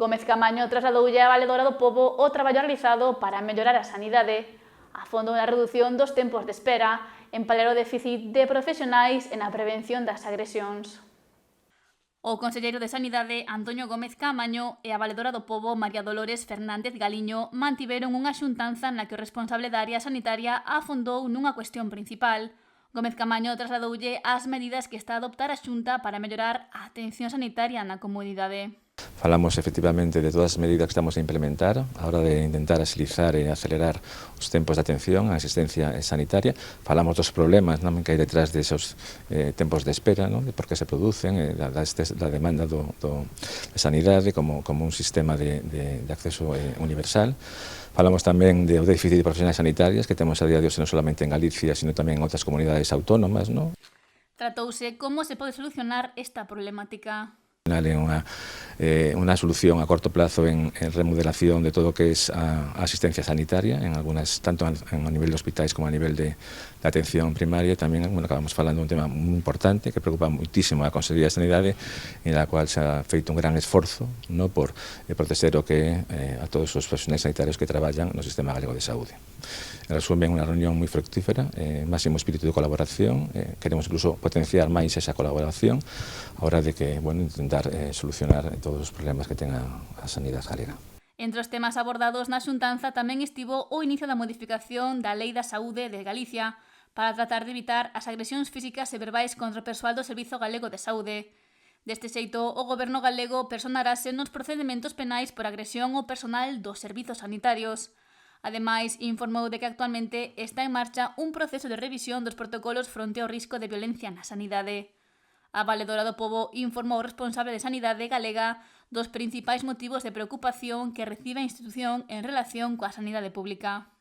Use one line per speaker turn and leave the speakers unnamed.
Gómez Camaño trasladoulle á Valedora do Pobo o traballo realizado para mellorar a sanidade, a fondo na redución dos tempos de espera, en paliar o déficit de profesionais e na prevención das agresións. O conselleiro de Sanidade, Antonio Gómez Camaño, e a Valedora do Pobo, María Dolores Fernández Galiño, mantiveron unha xuntanza na que o responsable da área sanitaria afondou nunha cuestión principal. Gómez Camaño trasladoulle as medidas que está a adoptar a Xunta para mellorar a atención sanitaria na comunidade.
Falamos efectivamente de todas as medidas que estamos a implementar a hora de intentar agilizar e acelerar os tempos de atención á asistencia sanitaria. Falamos dos problemas que hai detrás desos tempos de espera, de por que se producen, da demanda de sanidade como un sistema de acceso universal. Falamos tamén do déficit de profesionais sanitarias que temos a día de hoxe non solamente en Galicia, sino tamén en outras comunidades autónomas.
Tratouse como se pode solucionar esta problemática.
Unha solución a corto plazo en remodelación de todo o que é a asistencia sanitaria, tanto a nivel de hospitais como a nivel de atención primaria. Tamén acabamos falando de un tema moi importante que preocupa muitísimo a Consellería de Sanidade, en la cual se ha feito un gran esforzo por proteger o que a todos os profesionais sanitarios que traballan no Sistema Galego de Saúde. En resumen, unha reunión moi fructífera, máximo espírito de colaboración, queremos incluso potenciar máis esa colaboración a hora de que, intentar solucionar todos os problemas que ten a sanidade galega.
Entre os temas abordados na xuntanza tamén estivo o inicio da modificación da Lei da Saúde de Galicia para tratar de evitar as agresións físicas e verbais contra o persoal do Servizo Galego de Saúde. Deste xeito, o Goberno galego personarase nos procedementos penais por agresión ao personal dos servizos sanitarios. Ademais, informou de que actualmente está en marcha un proceso de revisión dos protocolos fronte ao risco de violencia na sanidade. A Valedora do Pobo informou o responsable de Sanidade galega dos principais motivos de preocupación que recibe a institución en relación coa sanidade pública.